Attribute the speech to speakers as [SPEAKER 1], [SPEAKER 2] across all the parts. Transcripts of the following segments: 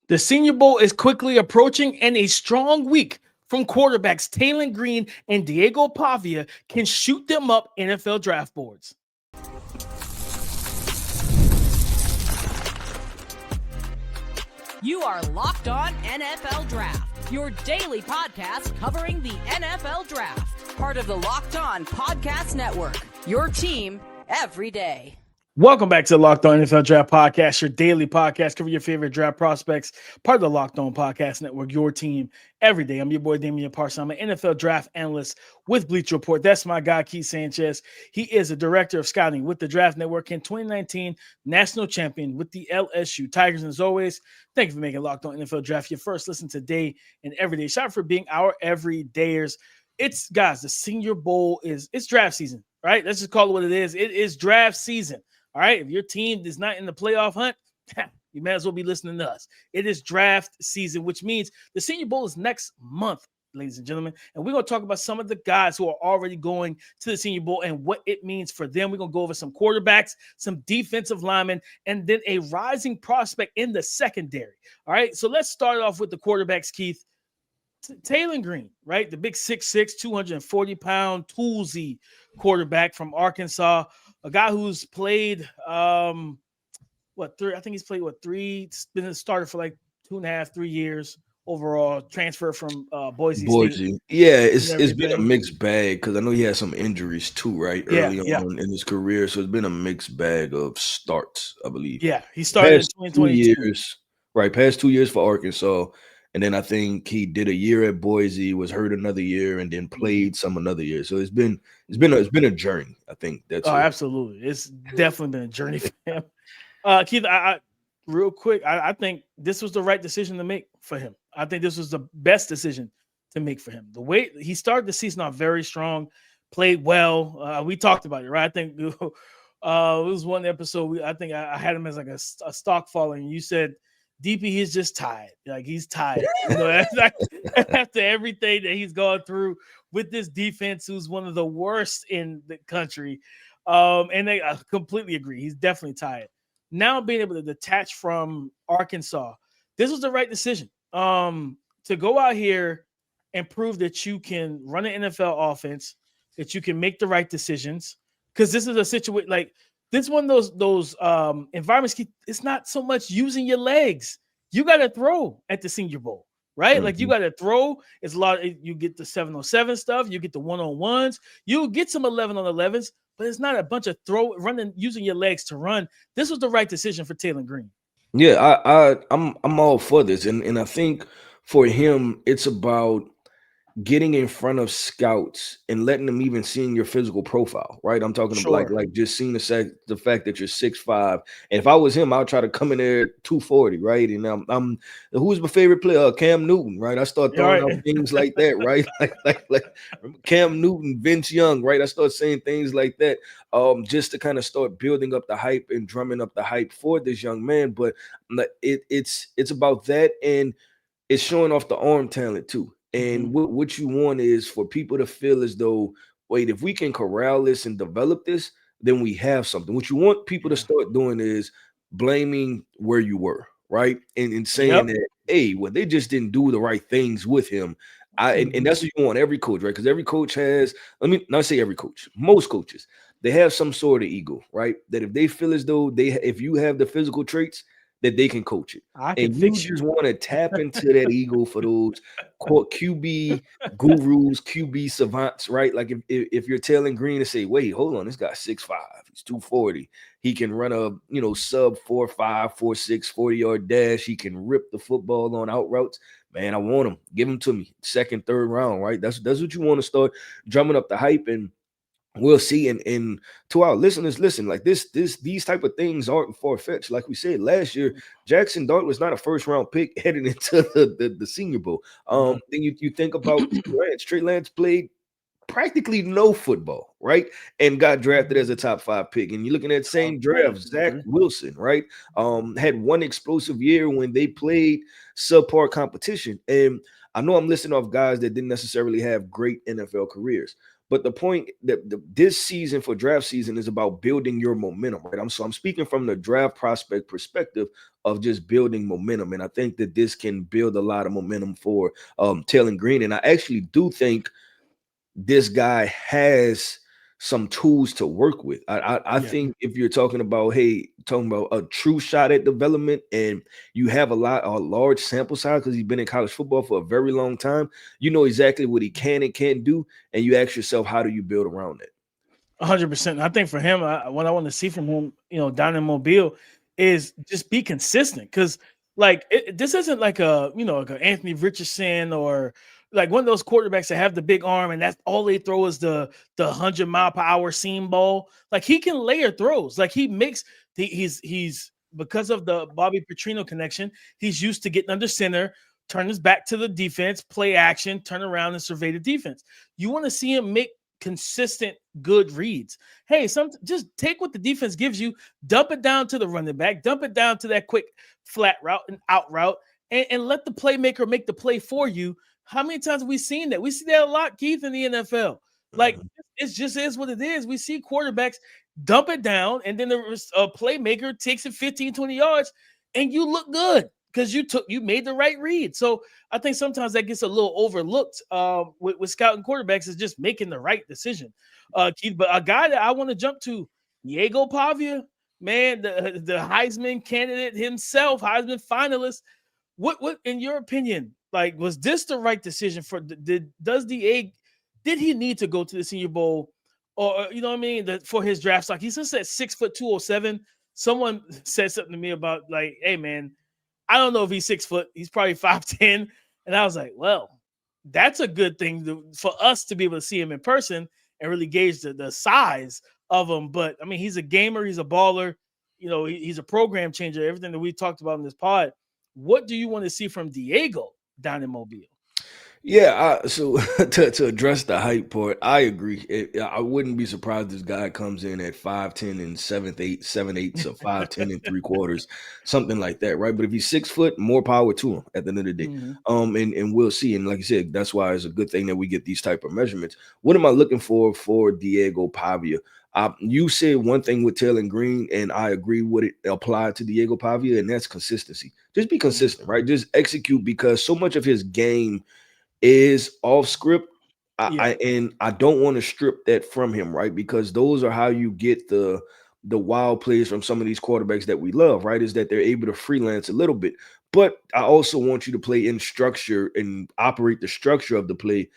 [SPEAKER 1] The Senior Bowl is quickly approaching, and a strong week from quarterbacks Taylen Green and Diego Pavia can shoot them up NFL draft boards.
[SPEAKER 2] You are Locked On NFL Draft, your daily podcast covering the NFL Draft. Part of the Locked On Podcast Network, your team every day.
[SPEAKER 1] Welcome back to the Locked On NFL Draft Podcast, your daily podcast covering your favorite draft prospects, part of the Locked On Podcast Network, your team every day. I'm your boy, Damian Parson. I'm an NFL draft analyst with Bleacher Report. That's my guy, Keith Sanchez. He is a director of scouting with the Draft Network and 2019 national champion with the LSU Tigers. And as always, thank you for making Locked On NFL Draft your first listen today and every day. Shout out for being our everydayers. It's, guys, the Senior Bowl it's draft season, right? Let's just call it what it is. It is draft season. All right, if your team is not in the playoff hunt, you might as well be listening to us. It is draft season, which means the Senior Bowl is next month, ladies and gentlemen. And we're going to talk about some of the guys who are already going to the Senior Bowl and what it means for them. We're going to go over some quarterbacks, some defensive linemen, and then a rising prospect in the secondary. All right, so let's start off with the quarterbacks, Keith. Taylen Green, right? The big 6'6", 240-pound toolsy quarterback from Arkansas. A guy who's played, I think he's played, three, been a starter for like 2.5, 3 years overall, transfer from Boise State.
[SPEAKER 3] Yeah, it's been a mixed bag because I know he had some injuries too, right? Early on in his career. So it's been a mixed bag of starts, I believe.
[SPEAKER 1] Yeah, he started in 2022.
[SPEAKER 3] Past 2 years for Arkansas. And then I think he did a year at Boise, was hurt another year, and then played another year. So it's been a journey. I think that's
[SPEAKER 1] absolutely. It's definitely been a journey for him. Keith, real quick, I think this was the right decision to make for him. I think this was the best decision to make for him. The way he started the season off very strong, played well. We talked about it, right? I think it was one episode. I think I had him as like a stock following. You said, DP, he's just tired. Like, he's tired. After everything that he's gone through with this defense, who's one of the worst in the country. And I completely agree. He's definitely tired. Now being able to detach from Arkansas, this was the right decision. To go out here and prove that you can run an NFL offense, that you can make the right decisions. Because this is a situation like, this is one of those environments. It's not so much using your legs. You got to throw at the Senior Bowl, right? Mm-hmm. Like, you got to throw. It's a lot. You get the 7-on-7 stuff. You get the 1-on-1s. You get some 11-on-11s, but it's not a bunch of running using your legs to run. This was the right decision for Taylen Green.
[SPEAKER 3] Yeah, I'm all for this, and I think for him, it's about getting in front of scouts and letting them even seeing your physical profile, right? I'm talking about like just seeing the fact that you're 6'5". And if I was him, I'd try to come in there 240, right? And I'm who's my favorite player? Cam Newton, right? I start throwing out things like that, right? like Cam Newton, Vince Young, right? I start saying things like that, just to kind of start building up the hype and drumming up the hype for this young man. But it's about that, and it's showing off the arm talent too. And what you want is for people to feel as though, wait, if we can corral this and develop this, then we have something. What you want people to start doing is blaming where you were, right? And saying that, hey, well, they just didn't do the right things with him. And that's what you want every coach, right? Because every coach has, let me not say every coach, most coaches, they have some sort of ego, right? That if they feel as though if you have the physical traits, that they can coach it. And you just want to tap into that ego for those QB gurus, QB savants, right? Like if you're Taylen Green to say, wait, hold on, this guy's 6'5", he's 240. He can run a, sub 4.5, 4.6, 40-yard dash. He can rip the football on out routes. Man, I want him. Give him to me. Second, third round, right? That's what you want to start drumming up the hype. And we'll see. And to our listeners, listen, like these type of things aren't far-fetched. Like we said last year, Jackson Dart was not a first-round pick heading into the Senior Bowl. Then you think about Trey Lance played practically no football, right? And got drafted as a top 5 pick. And you're looking at same draft, Zach Wilson, right? Had one explosive year when they played subpar competition. And I know I'm listing off guys that didn't necessarily have great NFL careers. But the point that this season for draft season is about building your momentum, right? I'm speaking from the draft prospect perspective of just building momentum, and I think that this can build a lot of momentum for Taylen Green. And I actually do think this guy has some tools to work with. I think if you're talking about a true shot at development, and you have a large sample size because he's been in college football for a very long time, you know exactly what he can and can't do, and you ask yourself, how do you build around it?
[SPEAKER 1] 100%. I think for him, what I want to see from him, down in Mobile, is just be consistent. Because this isn't like like an Anthony Richardson or like one of those quarterbacks that have the big arm and that's all they throw is the 100-mile-per-hour seam ball. Like he can layer throws. Like he's because of the Bobby Petrino connection, he's used to getting under center, turn his back to the defense, play action, turn around and survey the defense. You want to see him make consistent good reads. Hey, just take what the defense gives you, dump it down to the running back, dump it down to that quick flat route and out route, and let the playmaker make the play for you. How many times have we seen that? We see that a lot, Keith, in the NFL. Like, it just is what it is. We see quarterbacks dump it down, and then the playmaker takes it 15, 20 yards, and you look good because you made the right read. So I think sometimes that gets a little overlooked with scouting quarterbacks, is just making the right decision. Keith, but a guy that I want to jump to, Diego Pavia, man, the Heisman candidate himself, Heisman finalist. What in your opinion, like, was this the right decision for did he need to go to the Senior Bowl, or you know what I mean, for his draft stock? He's just at 6'2", Someone said something to me about like, hey man, I don't know if he's 6 foot. He's probably 5'10". And I was like, well, that's a good thing for us to be able to see him in person and really gauge the size of him. But I mean, he's a gamer, he's a baller, he's a program changer, everything that we talked about in this pod. What do you want to see from Diego down in Mobile?
[SPEAKER 3] Yeah, so to address the height part, I agree. I wouldn't be surprised this guy comes in at 5'10" and 7/8, so 5'10" and 3/4, something like that, right? But if he's 6 foot, more power to him at the end of the day. Mm-hmm. And we'll see. And like you said, that's why it's a good thing that we get these type of measurements. What am I looking for Diego Pavia? You said one thing with Taylen Green, and I agree with it applied to Diego Pavia, and that's consistency. Just be consistent, right? Just execute, because so much of his game is off script. I don't want to strip that from him, right? Because those are how you get the wild plays from some of these quarterbacks that we love, right? Is that they're able to freelance a little bit. But I also want you to play in structure and operate the structure of the play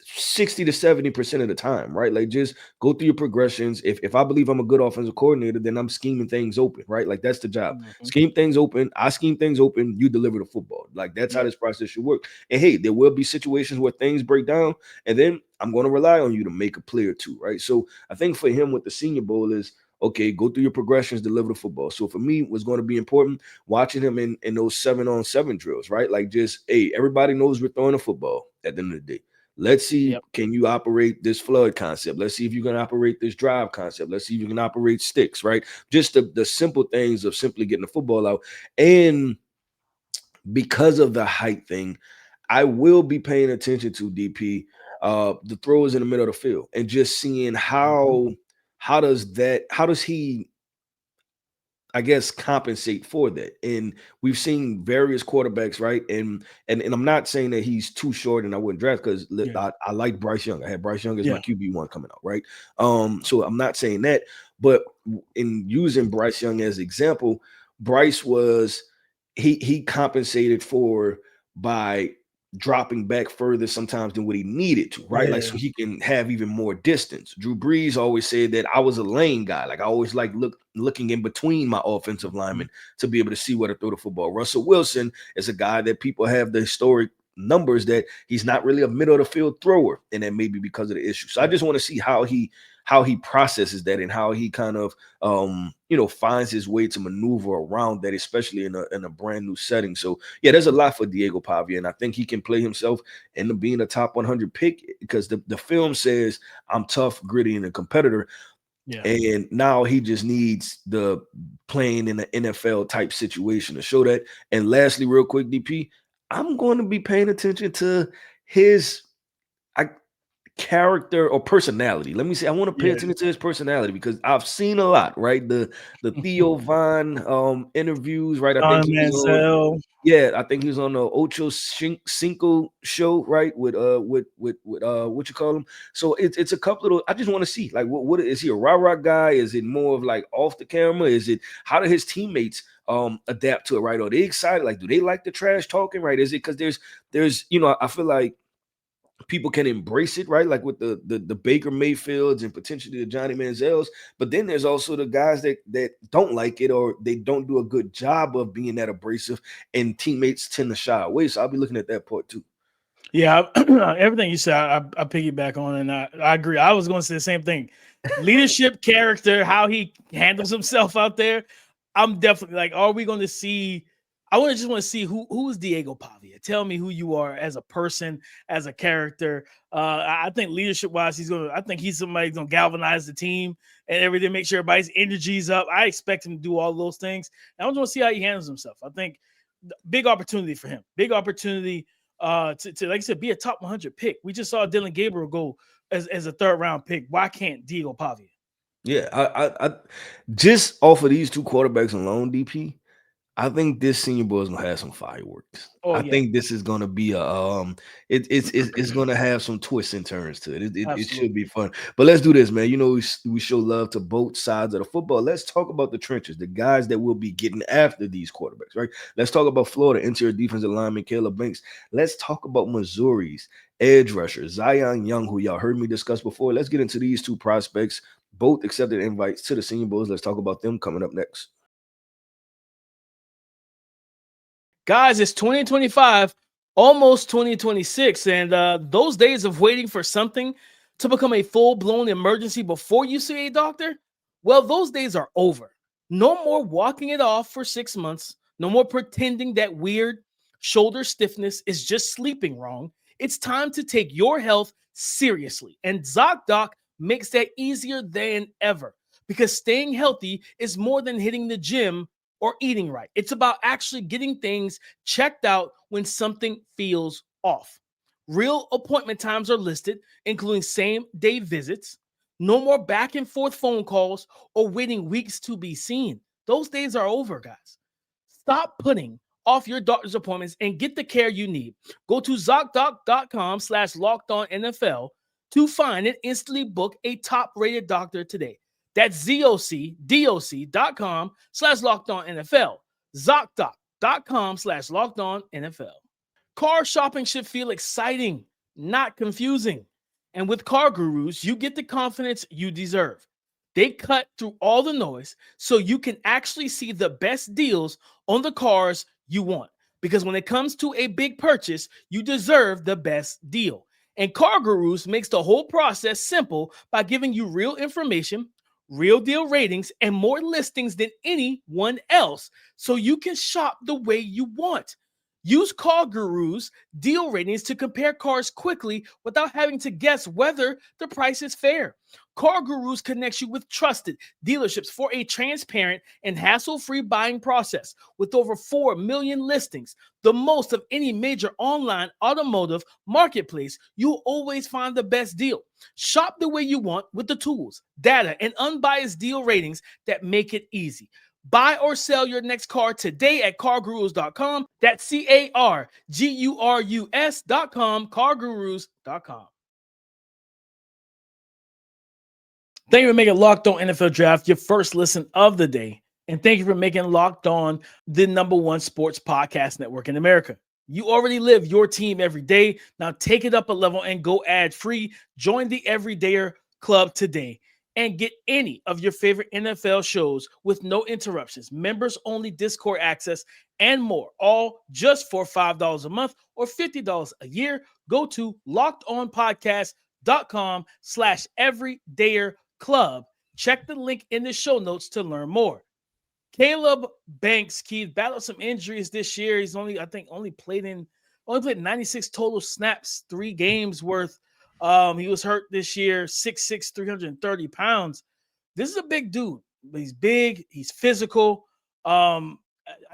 [SPEAKER 3] 60 to 70% of the time, right? Like, just go through your progressions. If I believe I'm a good offensive coordinator, then I'm scheming things open, right? Like, that's the job. Mm-hmm. Scheme things open. I scheme things open. You deliver the football. Like, that's how this process should work. And hey, there will be situations where things break down, and then I'm going to rely on you to make a play or two, right? So I think for him with the Senior Bowl is, okay, go through your progressions, deliver the football. So for me, what's going to be important, watching him in those 7-on-7 drills, right? Like, just, hey, everybody knows we're throwing a football at the end of the day. Let's see, can you operate this flood concept? Let's see if you can operate this drive concept. Let's see if you can operate sticks, right? Just the simple things of simply getting the football out. And because of the height thing, I will be paying attention to DP, the throws in the middle of the field, and just seeing how does he, I guess, compensate for that. And we've seen various quarterbacks, right? And I'm not saying that he's too short and I wouldn't draft, because I like Bryce Young. I had Bryce Young as my QB1 coming out, right? So I'm not saying that, but in using Bryce Young as example, Bryce was he compensated for by dropping back further sometimes than what he needed to, right? Like, so he can have even more distance. Drew Brees always said that I was a lane guy. Like, I always like looking in between my offensive linemen to be able to see where to throw the football. Russell Wilson is a guy that people have the historic numbers that he's not really a middle of the field thrower, and that may be because of the issue. So I just want to see how he processes that, and how he kind of finds his way to maneuver around that, especially in a brand new setting. So yeah, there's a lot for Diego Pavia, and I think he can play himself into being a top 100 pick, because the film says I'm tough, gritty, and a competitor. Yeah. And now he just needs the playing in the NFL type situation to show that. And lastly, real quick, DP, I'm going to be paying attention to his character or personality. Let me say, I want to pay
[SPEAKER 1] Yeah.
[SPEAKER 3] attention to his personality because I've seen a lot, right? The Theo Von interviews, right? I think
[SPEAKER 1] Don
[SPEAKER 3] he was on,
[SPEAKER 1] Manziel.
[SPEAKER 3] yeah, I think he was on the Ocho Cinco show, right? With what you call him. So it's a couple of, I just want to see, like, what is he, a rah-rah guy? Is it more of like off the camera? Is it, how do his teammates adapt to it, right? Are they excited? Like, do they like the trash talking, right? Is it because there's I feel like people can embrace it, right? Like with the Baker Mayfields and potentially the Johnny Manziels, but then there's also the guys that don't like it, or they don't do a good job of being that abrasive, and teammates tend to shy away. So I'll be looking at that part too.
[SPEAKER 1] Yeah, everything you said, I piggyback on, and I agree. I was going to say the same thing. Leadership, character, how he handles himself out there. I'm definitely like, are we going to see? I just want to see who is Diego Pavia. Tell me who you are as a person, as a character. I think leadership wise, I think he's somebody who's going to galvanize the team and everything, make sure everybody's energy's up. I expect him to do all those things. And I just want to see how he handles himself. I think big opportunity for him. Big opportunity to like I said, be a top 100 pick. We just saw Dylan Gabriel go as a third round pick. Why can't Diego Pavia?
[SPEAKER 3] Yeah, I just off of these two quarterbacks alone, DP, I think this Senior Bowl is gonna have some fireworks.
[SPEAKER 1] Oh
[SPEAKER 3] I
[SPEAKER 1] yeah,
[SPEAKER 3] think this is gonna be a it's gonna have some twists and turns to it. It should
[SPEAKER 1] absolutely.
[SPEAKER 3] be fun. But let's do this, man. You know, we show love to both sides of the football. Let's talk about the trenches, the guys that will be getting after these quarterbacks, right? Let's talk about Florida interior defensive lineman Caleb Banks. Let's talk about Missouri's edge rusher Zion Young, who y'all heard me discuss before. Let's get into these two prospects. Both accepted invites to the Senior Bowls. Let's talk about them coming up next.
[SPEAKER 1] Guys, it's 2025, almost 2026, and those days of waiting for something to become a full-blown emergency before you see a doctor, well, those days are over. No more walking it off for 6 months. No more pretending that weird shoulder stiffness is just sleeping wrong. It's time to take your health seriously, and ZocDoc makes that easier than ever, because staying healthy is more than hitting the gym or eating right. It's about actually getting things checked out when something feels off. Real appointment times are listed, including same day visits. No more back and forth phone calls or waiting weeks to be seen. Those days are over, guys. Stop putting off your doctor's appointments and get the care you need. Go to ZocDoc.com/LockedOnNFL to find and instantly book a top-rated doctor today. That's ZocDoc.com/LockedOnNFL. ZocDoc.com/LockedOnNFL. Car shopping should feel exciting, not confusing. And with Car Gurus, you get the confidence you deserve. They cut through all the noise so you can actually see the best deals on the cars you want. Because when it comes to a big purchase, you deserve the best deal. And Car Gurus makes the whole process simple by giving you real information, real deal ratings, and more listings than anyone else, so you can shop the way you want. Use Car Gurus deal ratings to compare cars quickly without having to guess whether the price is fair. Car Gurus connects you with trusted dealerships for a transparent and hassle-free buying process. With over 4 million listings, the most of any major online automotive marketplace, you'll always find the best deal. Shop the way you want with the tools, data, and unbiased deal ratings that make it easy. Buy or sell your next car today at cargurus.com. That's CARGURUS.com, cargurus.com. Thank you for making Locked On NFL Draft your first listen of the day. And thank you for making Locked On the #1 sports podcast network in America. You already live your team every day. Now take it up a level and go ad-free. Join the Everydayer Club today and get any of your favorite NFL shows with no interruptions, members-only Discord access, and more, all just for $5 a month or $50 a year. Go to lockedonpodcast.com/everydayerclub. Check the link in the show notes to learn more. Caleb Banks, Keith, battled some injuries this year. He's only played 96 total snaps, 3 games worth. He was hurt this year, 6'6", 330 pounds. This is a big dude. He's big. He's physical. A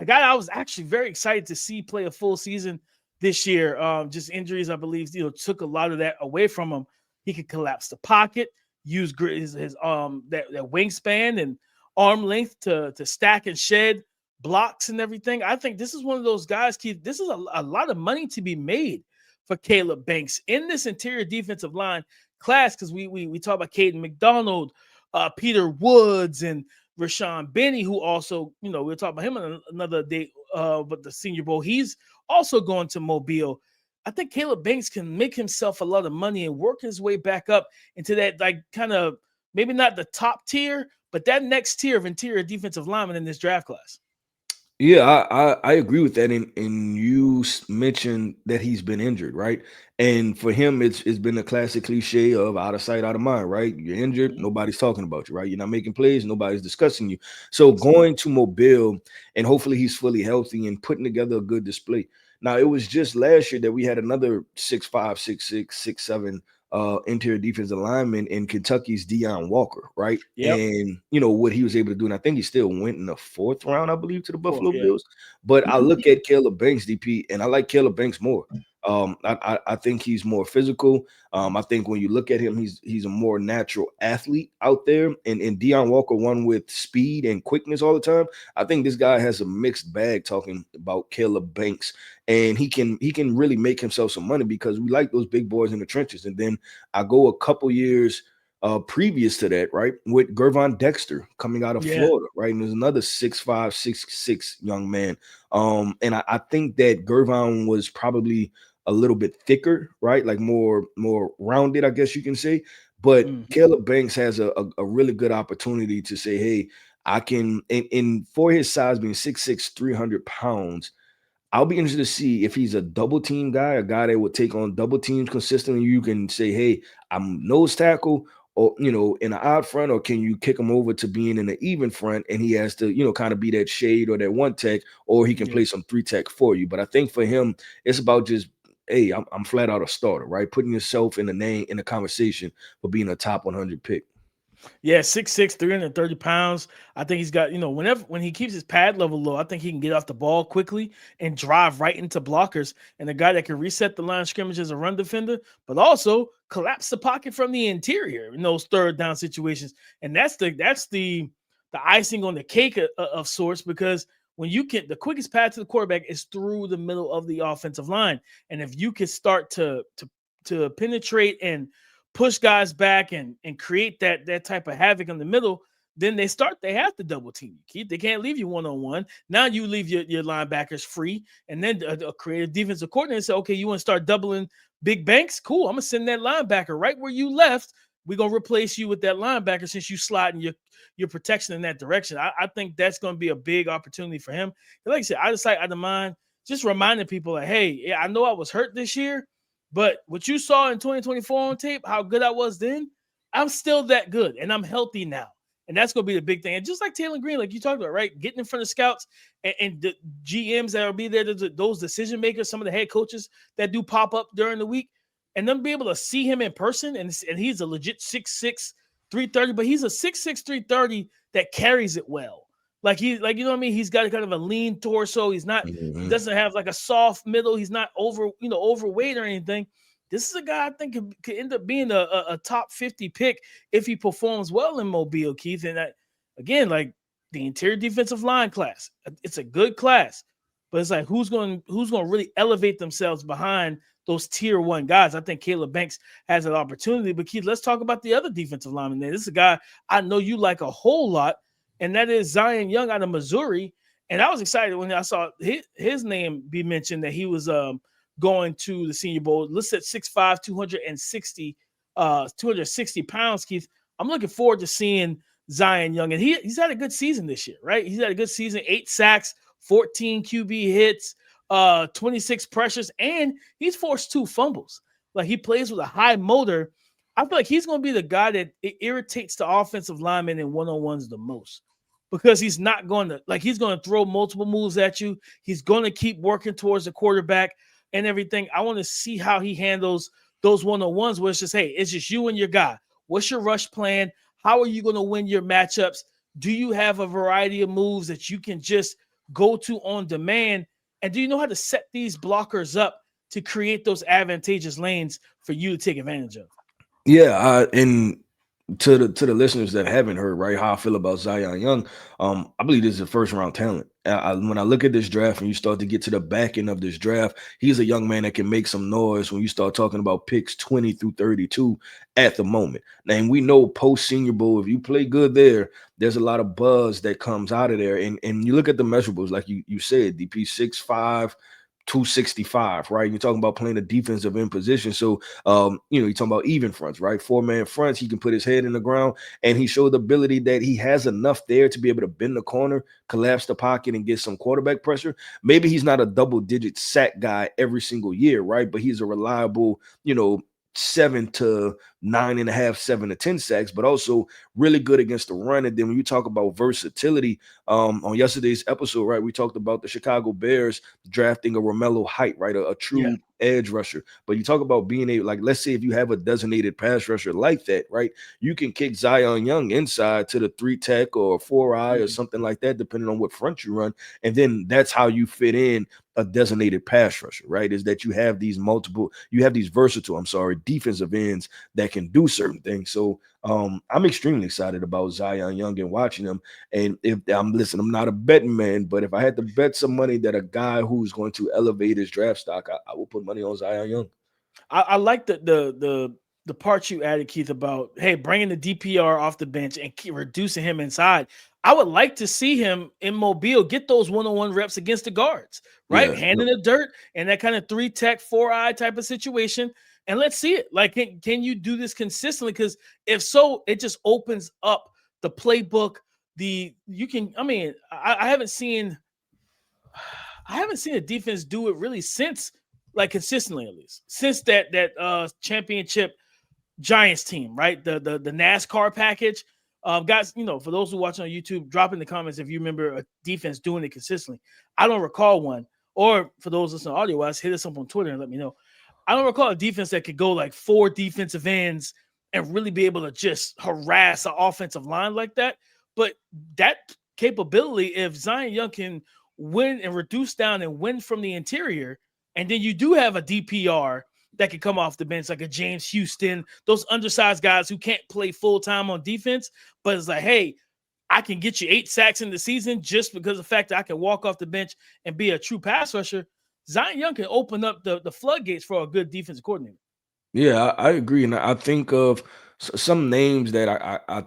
[SPEAKER 1] guy I was actually very excited to see play a full season this year. Just injuries, I believe, took a lot of that away from him. He could collapse the pocket, use his that wingspan and arm length to stack and shed blocks and everything. I think this is one of those guys, Keith. This is a lot of money to be made for Caleb Banks in this interior defensive line class, because we talk about Caden McDonald, Peter Woods, and Rashawn Benny, who also, we'll talk about him on another day, but the Senior Bowl, he's also going to Mobile. I think Caleb Banks can make himself a lot of money and work his way back up into that, like, kind of maybe not the top tier, but that next tier of interior defensive linemen in this draft class.
[SPEAKER 3] Yeah, I agree with that. And you mentioned that he's been injured, right? And for him, it's been a classic cliche of out of sight, out of mind, right? You're injured, nobody's talking about you, right? You're not making plays, nobody's discussing you. So going to Mobile, and hopefully he's fully healthy and putting together a good display. Now, it was just last year that we had another 6'5", 6'6", 6'7" interior defensive lineman in Kentucky's Deion Walker, right?
[SPEAKER 1] Yep.
[SPEAKER 3] And what he was able to do, and I think he still went in the 4th round, I believe, to the Buffalo
[SPEAKER 1] yeah.
[SPEAKER 3] Bills. But I look at Caleb Banks, DP, and I like Caleb Banks more. I think he's more physical. I think when you look at him, he's a more natural athlete out there. And Deion Walker, one with speed and quickness all the time. I think this guy has a mixed bag talking about Caleb Banks. And he can really make himself some money, because we like those big boys in the trenches. And then I go a couple years previous to that, right, with Gervon Dexter coming out of Florida, right? And there's another 6'5", 6'6" young man. And I think that Gervon was probably a little bit thicker, right? Like more rounded, I guess you can say. But Caleb Banks has a really good opportunity to say, hey, I can, and for his size being 6'6", 300 pounds, I'll be interested to see if he's a double team guy, a guy that would take on double teams consistently. You can say, hey, I'm nose tackle, or, in an odd front, or can you kick him over to being in an even front, and he has to, kind of be that shade or that one tech, or he can play some 3 tech for you. But I think for him, it's about just, hey, I'm flat out a starter, right? Putting yourself in the conversation for being a top 100 pick.
[SPEAKER 1] Yeah, 6'6", 330 pounds. I think he's got, when he keeps his pad level low, I think he can get off the ball quickly and drive right into blockers, and a guy that can reset the line of scrimmage as a run defender, but also collapse the pocket from the interior in those third down situations. And that's the icing on the cake of sorts, because when you can, the quickest path to the quarterback is through the middle of the offensive line. And if you can start to penetrate and push guys back and create that type of havoc in the middle, then they have to double team you, Keith. They can't leave you one-on-one. Now you leave your linebackers free, and then a creative defensive coordinator say, okay, you want to start doubling Big Banks? Cool, I'm going to send that linebacker right where you left. We're going to replace you with that linebacker since you sliding your protection in that direction. I think that's going to be a big opportunity for him. And like I said, out of sight, out of mind, just reminding people like, hey, yeah, I know I was hurt this year, but what you saw in 2024 on tape, how good I was then, I'm still that good, and I'm healthy now. And that's going to be the big thing. And just like Taylen Green, like you talked about, right, getting in front of scouts and the GMs that will be there, those decision makers, some of the head coaches that do pop up during the week, and them be able to see him in person. And he's a legit 6'6", 330, but he's a 6'6", 330 that carries it well. Like you know what I mean? He's got kind of a lean torso. He's not, he doesn't have like a soft middle. He's not overweight or anything. This is a guy I think could end up being a top 50 pick if he performs well in Mobile, Keith. And again, like the interior defensive line class, it's a good class, but it's like who's going to really elevate themselves behind those tier 1 guys. I think Caleb Banks has an opportunity. But Keith, let's talk about the other defensive lineman there. This is a guy I know you like a whole lot, and that is Zion Young out of Missouri. And I was excited when I saw his name be mentioned, that he was going to the Senior Bowl, listed at 6'5", 260 pounds, Keith. I'm looking forward to seeing Zion Young. And he's had a good season this year, right? He's had a good season, 8 sacks, 14 QB hits, 26 pressures, and he's forced 2 fumbles. Like, he plays with a high motor. I feel like he's going to be the guy that irritates the offensive lineman in one-on-ones the most, because he's not going to, like, he's going to throw multiple moves at you. He's going to keep working towards the quarterback and everything. I want to see how he handles those one-on-ones where it's just, hey, it's just you and your guy. What's your rush plan? How are you going to win your matchups? Do you have a variety of moves that you can just go to on demand? And do you know how to set these blockers up to create those advantageous lanes for you to take advantage of?
[SPEAKER 3] Yeah, and to the listeners that haven't heard, right, how I feel about Zion Young, I believe this is a first round talent. When I look at this draft and you start to get to the back end of this draft, he's a young man that can make some noise when you start talking about picks 20 through 32 at the moment. Now, and we know post Senior Bowl, if you play good there, there's a lot of buzz that comes out of there. And you look at the measurables, like you said, DP 6'5", 265, right? You're talking about playing a defensive end position. So, you're talking about even fronts, right? 4-man fronts. He can put his head in the ground, and he showed the ability that he has enough there to be able to bend the corner, collapse the pocket, and get some quarterback pressure. Maybe he's not a double-digit sack guy every single year, right? But he's a reliable, 7 to 9.5, 7 to 10 sacks, but also really good against the run. And then when you talk about versatility, on yesterday's episode, right, we talked about the Chicago Bears drafting a Romello Height, right, a true edge rusher. But you talk about being able, like, let's say if you have a designated pass rusher like that, right, you can kick Zion Young inside to the 3-tech or 4-eye or something like that, depending on what front you run. And then that's how you fit in a designated pass rusher, right? Is that you have these versatile, defensive ends that can do certain things. So I'm extremely excited about Zion Young and watching him. And if I'm not a betting man, but if I had to bet some money that a guy who's going to elevate his draft stock, I will put money on Zion Young.
[SPEAKER 1] I like the part you added, Keith, about bringing the DPR off the bench and reducing him inside. I would like to see him in Mobile get those one-on-one reps against the guards, right? Hand in the dirt and that kind of 3-tech, 4-eye type of situation. And let's see it. Like, can you do this consistently? Because if so, it just opens up the playbook. I haven't seen a defense do it really since, like, consistently, at least since that championship Giants team, right? The NASCAR package. Guys, for those who watch on YouTube, drop in the comments if you remember a defense doing it consistently. I don't recall one. Or for those listening audio wise, hit us up on Twitter and let me know. I don't recall a defense that could go like 4 defensive ends and really be able to just harass an offensive line like that. But that capability, if Zion Young can win and reduce down and win from the interior, and then you do have a DPR that can come off the bench, like a James Houston, those undersized guys who can't play full-time on defense, but it's like, hey, I can get you 8 sacks in the season just because of the fact that I can walk off the bench and be a true pass rusher. Zion Young can open up the floodgates for a good defensive coordinator.
[SPEAKER 3] Yeah, I agree. And I think of some names that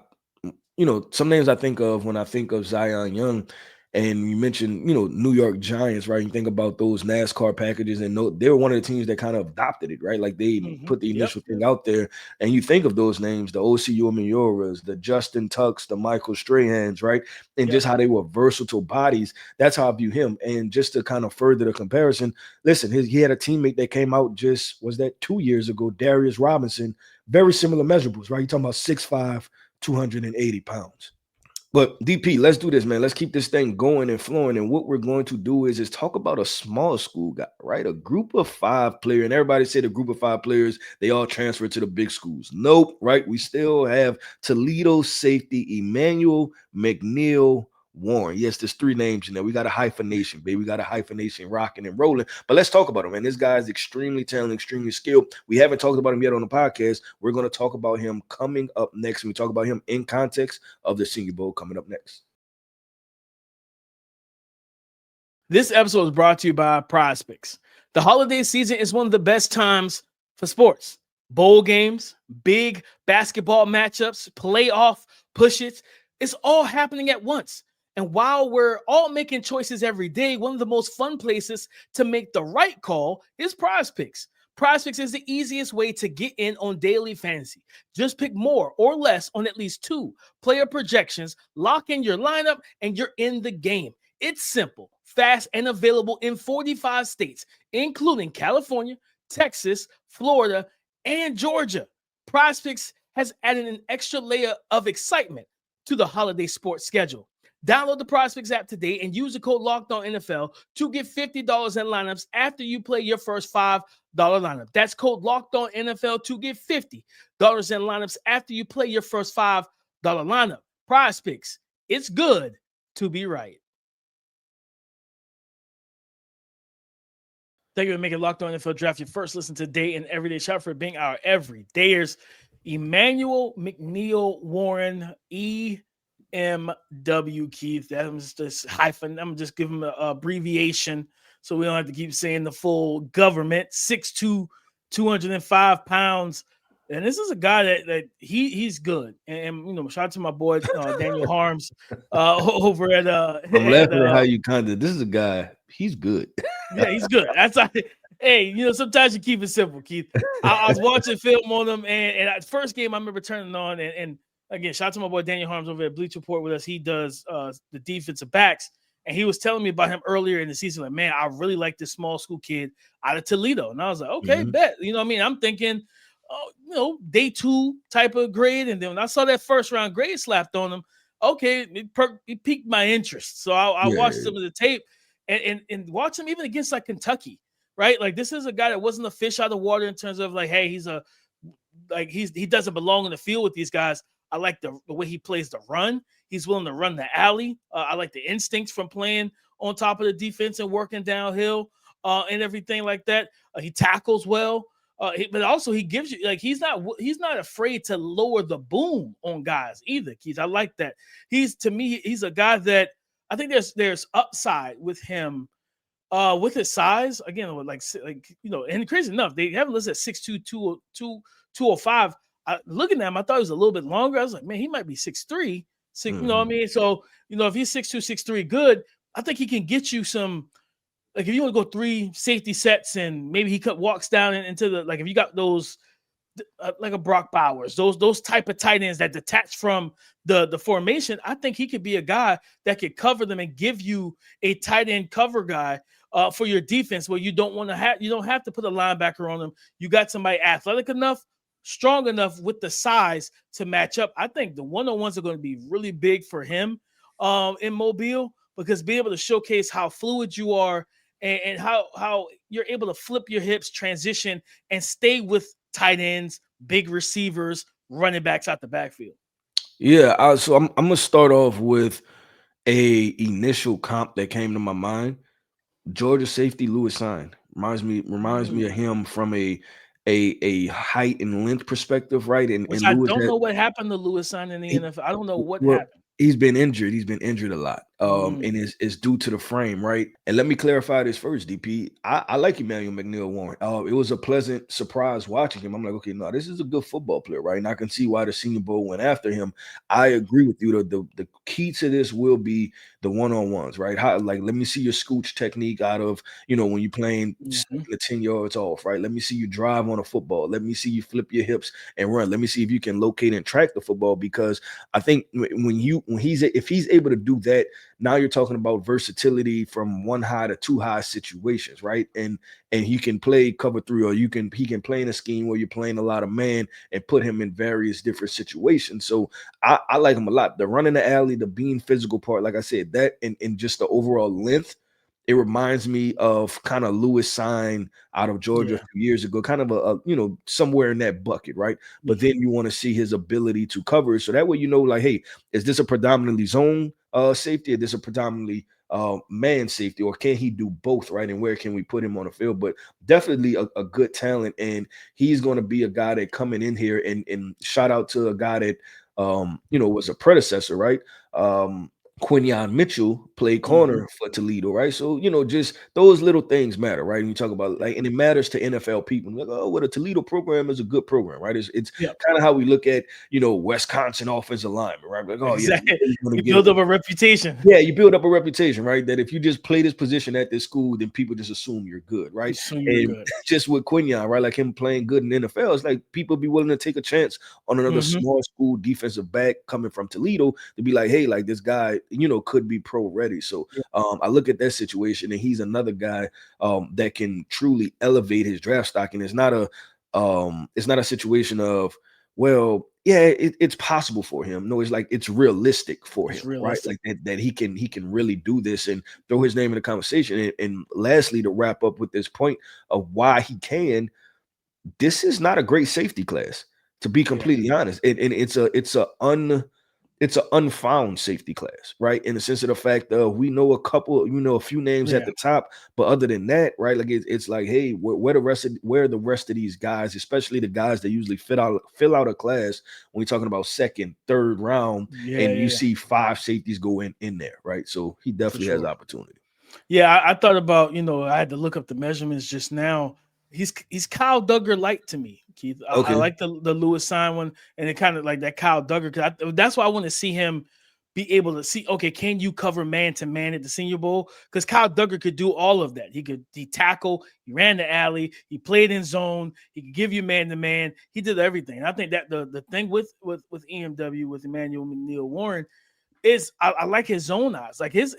[SPEAKER 3] some names I think of when I think of Zion Young. And you mentioned, New York Giants, right? You think about those NASCAR packages, and they were one of the teams that kind of adopted it, right? Like they put the initial thing out there, and you think of those names, the O.C. Umeoras, the Justin Tucks, the Michael Strahans, right? And just how they were versatile bodies. That's how I view him. And just to kind of further the comparison, listen, he had a teammate that came out was that 2 years ago, Darius Robinson, very similar measurables, right? You're talking about 6'5", 280 pounds. But DP, let's do this, man. Let's keep this thing going and flowing. And what we're going to do is talk about a small school guy, right? A group of 5 player. And everybody said a group of 5 players, they all transfer to the big schools. Nope, right? We still have Toledo safety Emmanuel McNeil-Warren. Yes, there's 3 names in there. We got a hyphenation, baby. We got a hyphenation rocking and rolling. But let's talk about him, man. This guy is extremely talented, extremely skilled. We haven't talked about him yet on the podcast. We're going to talk about him coming up next. We talk about him in context of the Senior Bowl coming up next.
[SPEAKER 1] This episode is brought to you by PrizePicks. The holiday season is one of the best times for sports. Bowl games, big basketball matchups, playoff push-its. It's all happening at once. And while we're all making choices every day, one of the most fun places to make the right call is PrizePicks. PrizePicks is the easiest way to get in on daily fantasy. Just pick more or less on at least 2 player projections, lock in your lineup, and you're in the game. It's simple, fast, and available in 45 states, including California, Texas, Florida, and Georgia. PrizePicks has added an extra layer of excitement to the holiday sports schedule. Download the PrizePicks app today and use the code LOCKEDONNFL to get $50 in lineups after you play your first $5 lineup. That's code LOCKEDONNFL to get $50 in lineups after you play your first $5 lineup. PrizePicks, it's good to be right. Thank you for making Locked On NFL Draft your first listen today and everyday shot for being our everydayers. Emmanuel McNeil-Warren, EMW, Keith. That's just hyphen. I'm just giving him an abbreviation so we don't have to keep saying the full government. 6'2", 205 pounds. And this is a guy that he's good. And you know, shout out to my boy Daniel Harms over at
[SPEAKER 3] I'm laughing at how you this is a guy, he's good.
[SPEAKER 1] Yeah, he's good. That's hey, you know, sometimes you keep it simple, Keith. I was watching film on him, and at first game I remember turning on, and again, shout out to my boy Daniel Harms over at Bleach Report with us. He does the defensive backs, and he was telling me about him earlier in the season. Like, man, I really like this small school kid out of Toledo, and I was like, okay, bet. You know what I mean? I'm thinking, you know, day 2 type of grade, and then when I saw that first round grade slapped on him, okay, it piqued my interest. So I watched some of the tape. And watch him even against like Kentucky, right? Like this is a guy that wasn't a fish out of the water in terms of like, hey, he doesn't belong in the field with these guys. I like the way he plays the run. He's willing to run the alley. I like the instincts from playing on top of the defense and working downhill and everything like that. He tackles well, but also he gives you like he's not afraid to lower the boom on guys either. Keith, I like that. He's a guy that. I think there's upside with him, with his size. Again, like you know, and crazy enough, they have him listed at 6'2", 205. Looking at him, I thought he was a little bit longer. I was like, man, he might be 6'3", you know what I mean? So, you know, if he's 6'2", 6'3", good. I think he can get you some. Like if you want to go 3 safety sets and maybe he walks down into the if you got those. Like a Brock Bowers, those type of tight ends that detach from the formation, I think he could be a guy that could cover them and give you a tight end cover guy for your defense where you don't have to put a linebacker on them. You got somebody athletic enough, strong enough with the size to match up. I think the one-on-ones are going to be really big for him in Mobile because being able to showcase how fluid you are and how you're able to flip your hips, transition, and stay with tight ends, big receivers, running backs out the backfield.
[SPEAKER 3] Yeah, so I'm gonna start off with a initial comp that came to my mind. Georgia safety Lewis Sign reminds me of him from a height and length perspective, right? And
[SPEAKER 1] I
[SPEAKER 3] Lewis
[SPEAKER 1] don't know what happened to Lewis Sign in the NFL. I don't know what happened.
[SPEAKER 3] He's been injured. He's been injured a lot. And it's due to the frame, right? And let me clarify this first, DP. I like Emmanuel McNeil-Warren. It was a pleasant surprise watching him. I'm like, okay, no, this is a good football player, right? And I can see why the Senior Bowl went after him. I agree with you. The key to this will be the one-on-ones, right? Let me see your scooch technique out of, you know, when you're playing 7 to 10 yards off, right? Let me see you drive on a football. Let me see you flip your hips and run. Let me see if you can locate and track the football, because I think if he's able to do that, now you're talking about versatility from 1 high to 2 high situations, right? And he can play cover 3, or he can play in a scheme where you're playing a lot of man and put him in various different situations. So I like him a lot. The running the alley, the being physical part, like I said, that and just the overall length, it reminds me of kind of Lewis Sign out of Georgia a few years ago, kind of a you know, somewhere in that bucket, right? But then you want to see his ability to cover, so that way you know, like, hey, is this a predominantly zone safety, or this a predominantly man safety, or can he do both, right? And where can we put him on the field? But definitely a good talent, and he's going to be a guy that coming in here, and shout out to a guy that you know, was a predecessor, right? Quinyon Mitchell played corner for Toledo, right? So, you know, just those little things matter, right? When you talk about, like, and it matters to NFL people. Like, oh, well, the Toledo program is a good program, right? It's kind of how we look at, you know, Wisconsin offensive lineman, right? Like, oh,
[SPEAKER 1] exactly. You build up a reputation.
[SPEAKER 3] Yeah, you build up a reputation, right? That if you just play this position at this school, then people just assume you're good, right? Good. Just with Quinyon, right? Like him playing good in the NFL, it's like people be willing to take a chance on another small school defensive back coming from Toledo to be like, hey, like this guy, you know, could be pro ready. So I look at that situation, and he's another guy that can truly elevate his draft stock. And it's not a situation of, well, yeah, it's possible for him. No, it's like it's realistic for him, right? Like that he can really do this and throw his name in the conversation. And lastly, to wrap up with this point of why he can, this is not a great safety class, to be completely honest. And it's a it's an unfound safety class, right? In the sense of the fact we know a few names at the top, but other than that, right? Like it's like, hey, where are the rest of these guys, especially the guys that usually fill out a class when we're talking about second, third round, and you see 5 safeties go in there, right? So he definitely has opportunity.
[SPEAKER 1] Yeah, I thought about, I had to look up the measurements just now. He's Kyle Duggar light to me, Keith. I like the Lewis sign one, and it kind of like that Kyle Duggar, because that's why I want to see him be able to see, okay, can you cover man to man at the Senior Bowl? Because Kyle Duggar could do all of that. He tackle, he ran the alley, he played in zone, he could give you man to man. He did everything. And I think that the thing with EMW, with Emmanuel McNeil-Warren, is I like his zone eyes, like his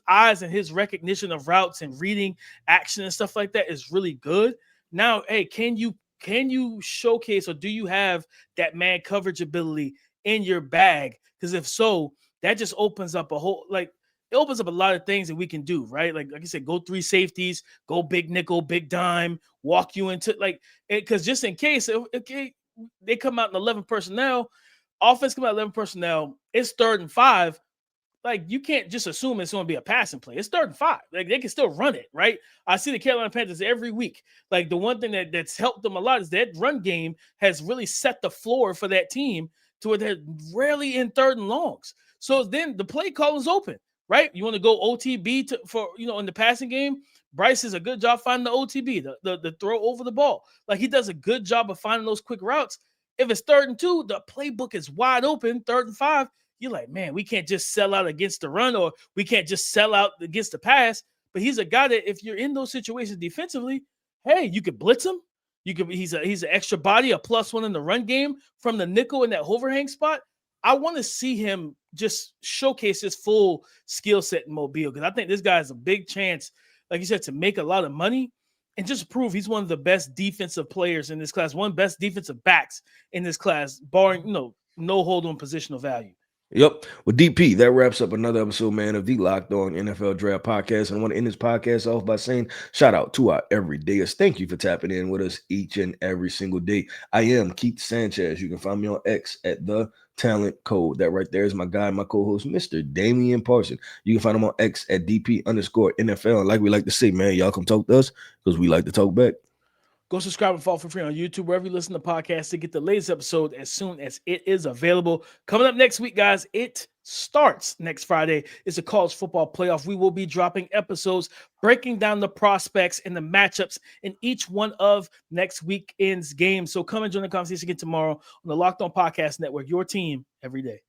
[SPEAKER 1] eyes and his recognition of routes and reading action and stuff like that is really good. Now, hey, can you showcase, or do you have that man coverage ability in your bag? Because if so, that just opens up a lot of things that we can do, right? Like you said, go 3 safeties, go big nickel, big dime, walk you into because just in case they come out in 11 personnel. Offense come out 11 personnel. It's 3rd and 5. Like, you can't just assume it's going to be a passing play. It's 3rd and 5. Like, they can still run it, right? I see the Carolina Panthers every week. Like, the one thing that's helped them a lot is that run game has really set the floor for that team to where they're rarely in 3rd and longs. So then the play call is open, right? You want to go OTB in the passing game. Bryce is a good job finding the OTB, the throw over the ball. Like, he does a good job of finding those quick routes. If it's 3rd and 2, the playbook is wide open. 3rd and 5, you're like, man, we can't just sell out against the run, or we can't just sell out against the pass. But he's a guy that if you're in those situations defensively, hey, you could blitz him. He's an extra body, a +1 in the run game from the nickel in that overhang spot. I want to see him just showcase his full skill set in Mobile, because I think this guy has a big chance, like you said, to make a lot of money and just prove he's one of the best defensive players in this class, one of the best defensive backs in this class, barring, no hold on positional value.
[SPEAKER 3] Yep. Well, DP, that wraps up another episode, man, of the Locked On NFL Draft Podcast. And I want to end this podcast off by saying shout out to our everydayers. Thank you for tapping in with us each and every single day. I am Keith Sanchez. You can find me on X at The Talent Code. That right there is my guy, my co-host, Mr. Damian Parson. You can find him on X at DP_NFL. And like we like to say, man, y'all come talk to us because we like to talk back.
[SPEAKER 1] Go subscribe and follow for free on YouTube, wherever you listen to podcasts, to get the latest episode as soon as it is available. Coming up next week, guys, it starts next Friday. It's a college football playoff. We will be dropping episodes breaking down the prospects and the matchups in each one of next weekend's games. So come and join the conversation again tomorrow on the Locked On Podcast Network, your team every day.